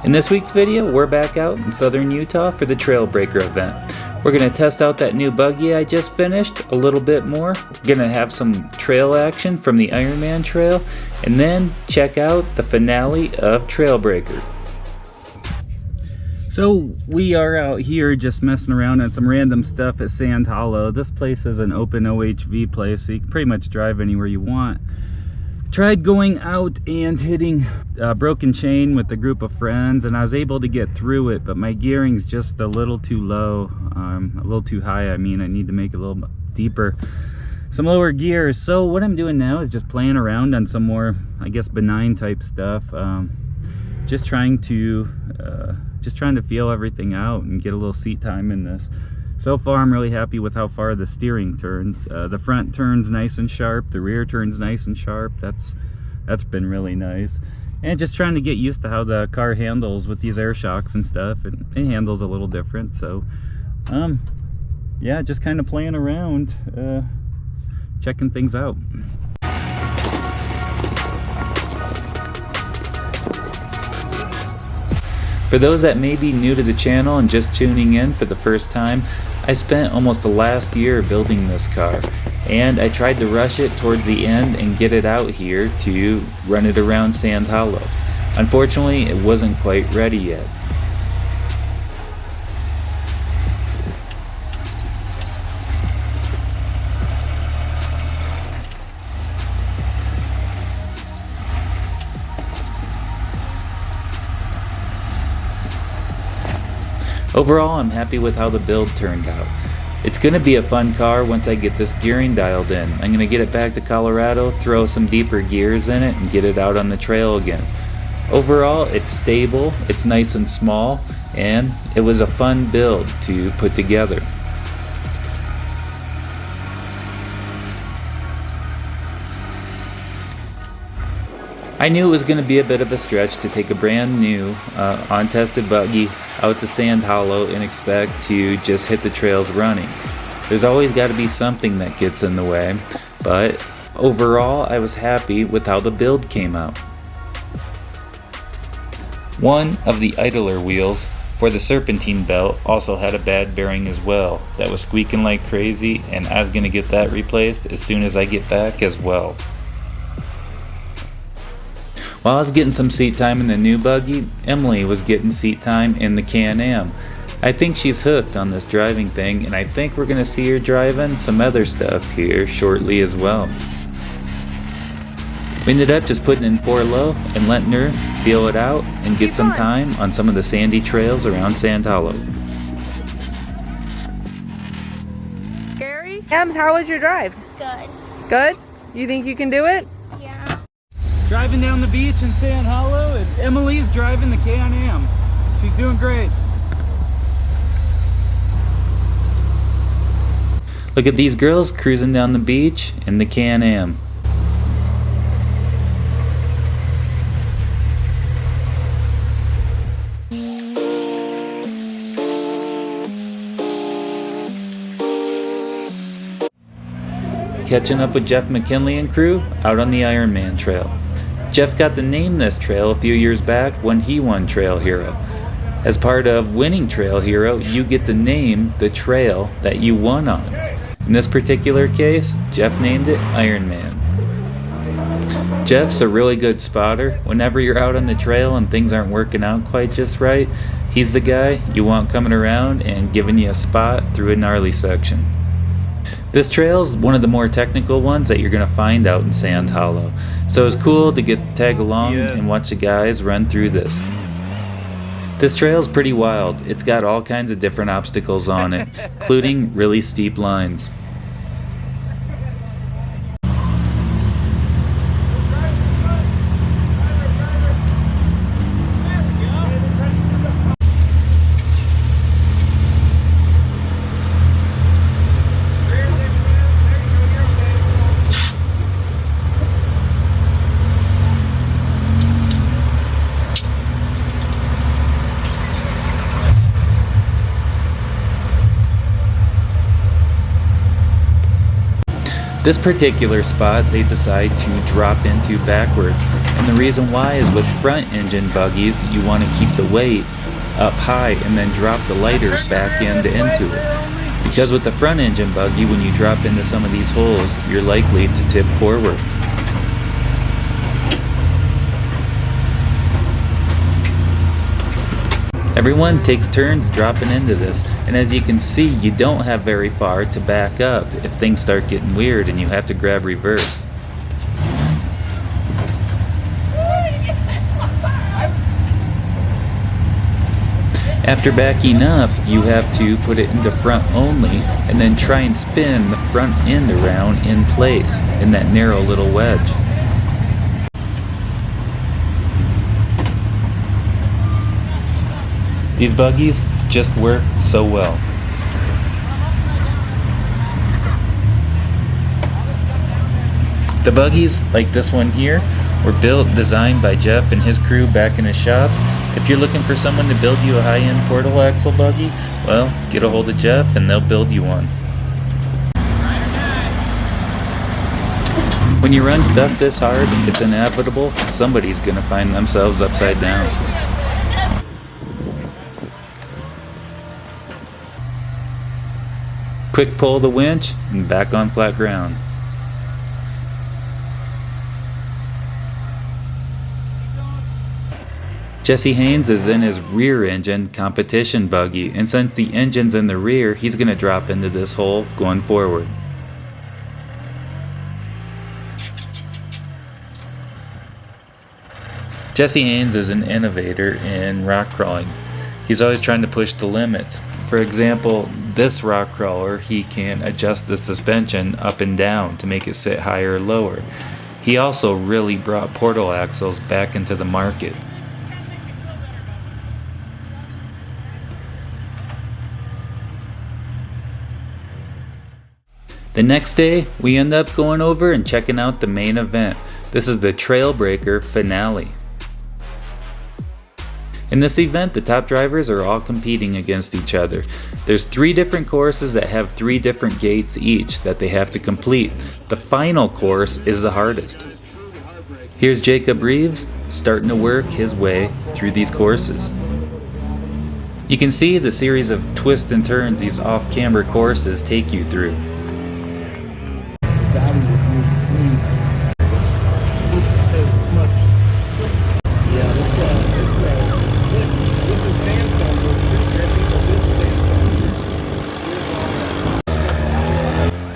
In this week's video, we're back out in southern Utah for the Trail Breaker event. We're going to test out that new buggy I just finished a little bit more. We're going to have some trail action from the Ironman Trail, and then check out the finale of Trail Breaker. So we are out here just messing around on some random stuff at Sand Hollow. This place is an open OHV place, so you can pretty much drive anywhere you want. Tried going out and hitting a broken chain with a group of friends, and I was able to get through it, but my gearing's just a little too low, a little too high. I mean, I need to make it a little deeper, some lower gears. So what I'm doing now is just playing around on some more, I guess, benign type stuff. Just trying to feel everything out and get a little seat time in this. So far, I'm really happy with how far the steering turns. The front turns nice and sharp. The rear turns nice and sharp. That's been really nice. And just trying to get used to how the car handles with these air shocks and stuff. It handles a little different. So, yeah, just kind of playing around, checking things out. For those that may be new to the channel and just tuning in for the first time, I spent almost the last year building this car, and I tried to rush it towards the end and get it out here to run it around Sand Hollow. Unfortunately, it wasn't quite ready yet. Overall, I'm happy with how the build turned out. It's going to be a fun car once I get this gearing dialed in. I'm going to get it back to Colorado, throw some deeper gears in it, and get it out on the trail again. Overall, it's stable, it's nice and small, and it was a fun build to put together. I knew it was going to be a bit of a stretch to take a brand new, untested buggy out to Sand Hollow and expect to just hit the trails running. There's always got to be something that gets in the way, but overall I was happy with how the build came out. One of the idler wheels for the serpentine belt also had a bad bearing as well. That was squeaking like crazy, and I was going to get that replaced as soon as I get back as well. While I was getting some seat time in the new buggy, Emily was getting seat time in the Can-Am. I think she's hooked on this driving thing, and I think we're going to see her driving some other stuff here shortly as well. We ended up just putting in 4 low and letting her feel it out and get some time on some of the sandy trails around Sand Hollow. Scary? Ems, how was your drive? Good. Good? You think you can do it? Driving down the beach in Sand Hollow, and Emily's driving the Can-Am. She's doing great. Look at these girls cruising down the beach in the Can-Am. Catching up with Jeff McKinley and crew out on the Ironman Trail. Jeff got to name this trail a few years back when he won Trail Hero. As part of winning Trail Hero, you get to name the trail that you won on. In this particular case, Jeff named it Ironman. Jeff's a really good spotter. Whenever you're out on the trail and things aren't working out quite just right, he's the guy you want coming around and giving you a spot through a gnarly section. This trail is one of the more technical ones that you're going to find out in Sand Hollow, so it's cool to get to tag along and watch the guys run through this. This trail is pretty wild. It's got all kinds of different obstacles on it, including really steep lines. This particular spot they decide to drop into backwards, and the reason why is with front engine buggies you want to keep the weight up high and then drop the lighters back into it. Because with the front engine buggy, when you drop into some of these holes, you're likely to tip forward. Everyone takes turns dropping into this, and as you can see, you don't have very far to back up if things start getting weird and you have to grab reverse. After backing up, you have to put it into front only and then try and spin the front end around in place in that narrow little wedge. These buggies just work so well. The buggies, like this one here, were designed by Jeff and his crew back in his shop. If you're looking for someone to build you a high-end portal axle buggy, well, get a hold of Jeff and they'll build you one. When you run stuff this hard, it's inevitable somebody's gonna find themselves upside down. Quick pull the winch and back on flat ground. Jesse Haynes is in his rear engine competition buggy, and since the engine's in the rear, he's going to drop into this hole going forward. Jesse Haynes is an innovator in rock crawling. He's always trying to push the limits. For example, this rock crawler, he can adjust the suspension up and down to make it sit higher or lower. He also really brought portal axles back into the market. The next day, we end up going over and checking out the main event. This is the Trailbreaker finale. In this event, the top drivers are all competing against each other. There's 3 different courses that have 3 different gates each that they have to complete. The final course is the hardest. Here's Jacob Reeves starting to work his way through these courses. You can see the series of twists and turns these off-camber courses take you through.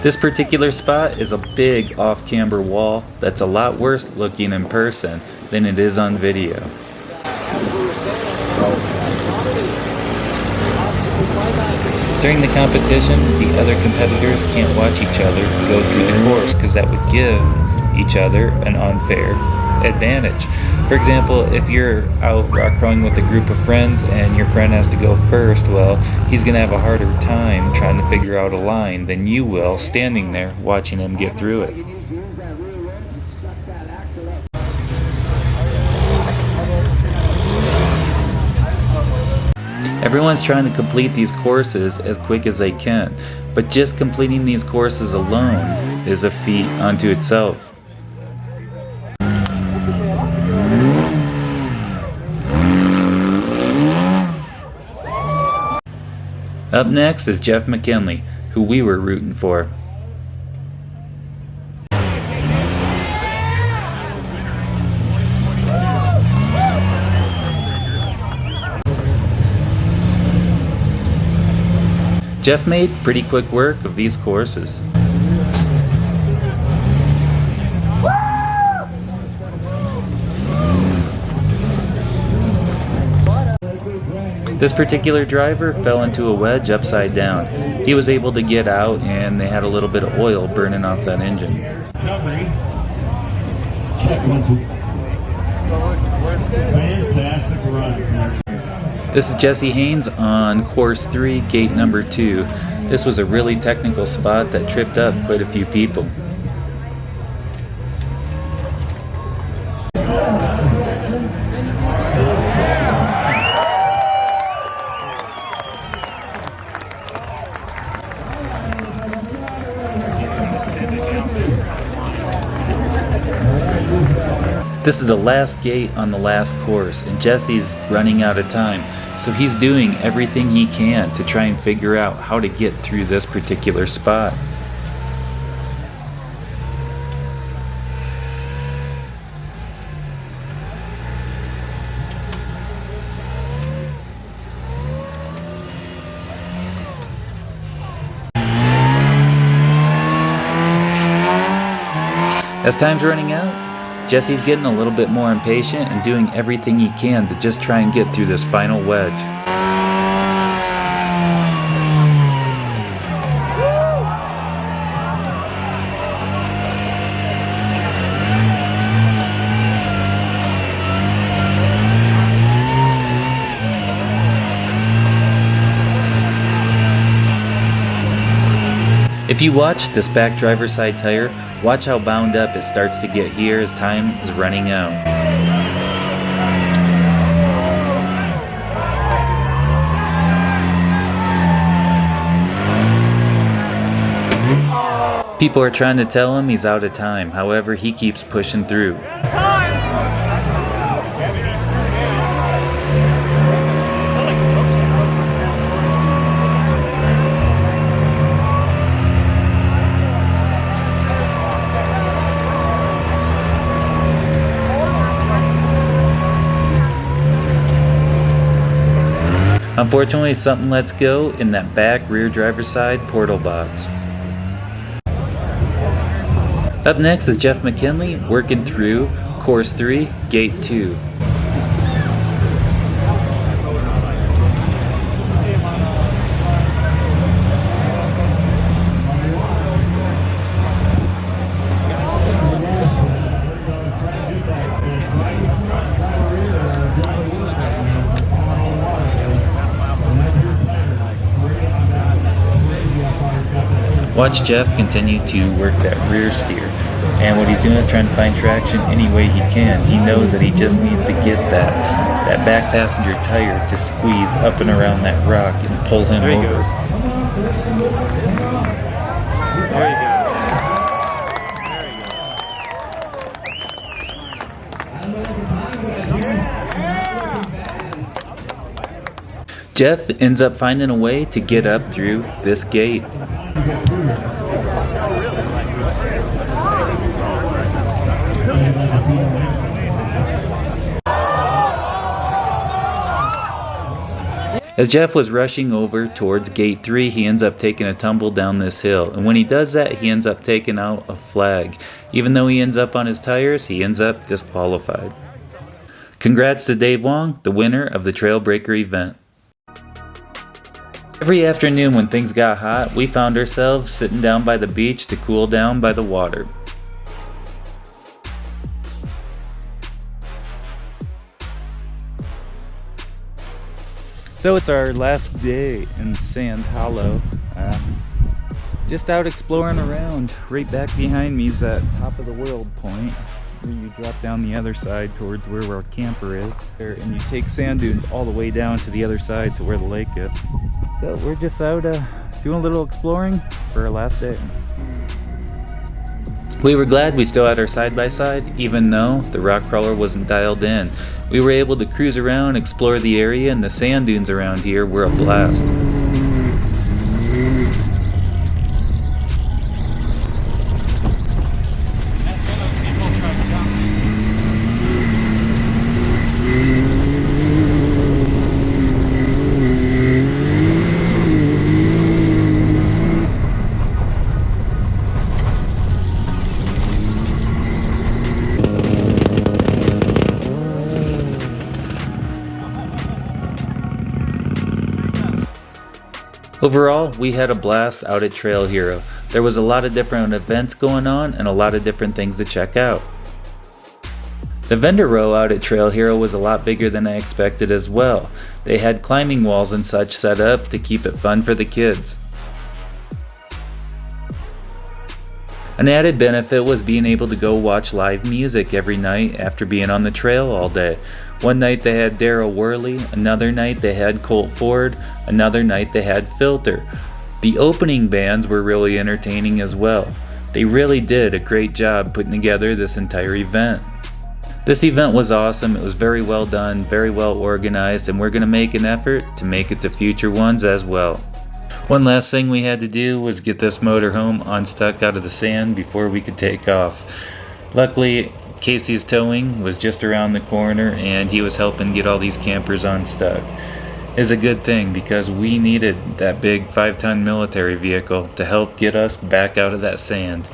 This particular spot is a big off-camber wall that's a lot worse looking in person than it is on video. During the competition, the other competitors can't watch each other go through the course because that would give each other an unfair advantage. For example, if you're out rock crawling with a group of friends and your friend has to go first, well, he's going to have a harder time trying to figure out a line than you will standing there watching him get through it. Everyone's trying to complete these courses as quick as they can, but just completing these courses alone is a feat unto itself. Up next is Jeff McKinley, who we were rooting for. Jeff made pretty quick work of these courses. This particular driver fell into a wedge upside down. He was able to get out and they had a little bit of oil burning off that engine. Fantastic runs. This is Jesse Haynes on course 3, gate number 2. This was a really technical spot that tripped up quite a few people. This is the last gate on the last course, and Jesse's running out of time, so he's doing everything he can to try and figure out how to get through this particular spot. As time's running out, Jesse's getting a little bit more impatient and doing everything he can to just try and get through this final wedge. If you watch this back driver's side tire, watch how bound up it starts to get here as time is running out. People are trying to tell him he's out of time, however he keeps pushing through. Unfortunately, something lets go in that back rear driver's side portal box. Up next is Jeff McKinley working through Course 3, Gate 2. Watch Jeff continue to work that rear steer, and what he's doing is trying to find traction any way he can. He knows that he just needs to get that back passenger tire to squeeze up and around that rock and pull him over. There you go. Jeff ends up finding a way to get up through this gate. As Jeff was rushing over towards Gate 3, he ends up taking a tumble down this hill, and when he does that, he ends up taking out a flag. Even though he ends up on his tires, he ends up disqualified. Congrats to Dave Wong, the winner of the Trailbreaker event. Every afternoon when things got hot, we found ourselves sitting down by the beach to cool down by the water. So it's our last day in Sand Hollow. Just out exploring around. Right back behind me is that top of the world point where you drop down the other side towards where our camper is. And you take sand dunes all the way down to the other side to where the lake is. So we're just out doing a little exploring for our last day. We were glad we still had our side-by-side, even though the rock crawler wasn't dialed in. We were able to cruise around, explore the area, and the sand dunes around here were a blast. Overall, we had a blast out at Trail Hero. There was a lot of different events going on and a lot of different things to check out. The vendor row out at Trail Hero was a lot bigger than I expected as well. They had climbing walls and such set up to keep it fun for the kids. An added benefit was being able to go watch live music every night after being on the trail all day. One night they had Daryl Worley, another night they had Colt Ford, another night they had Filter. The opening bands were really entertaining as well. They really did a great job putting together this entire event. This event was awesome. It was very well done, very well organized, and we're going to make an effort to make it to future ones as well. One last thing we had to do was get this motorhome unstuck out of the sand before we could take off. Luckily, Casey's towing was just around the corner and he was helping get all these campers unstuck. It's a good thing because we needed that big 5-ton military vehicle to help get us back out of that sand.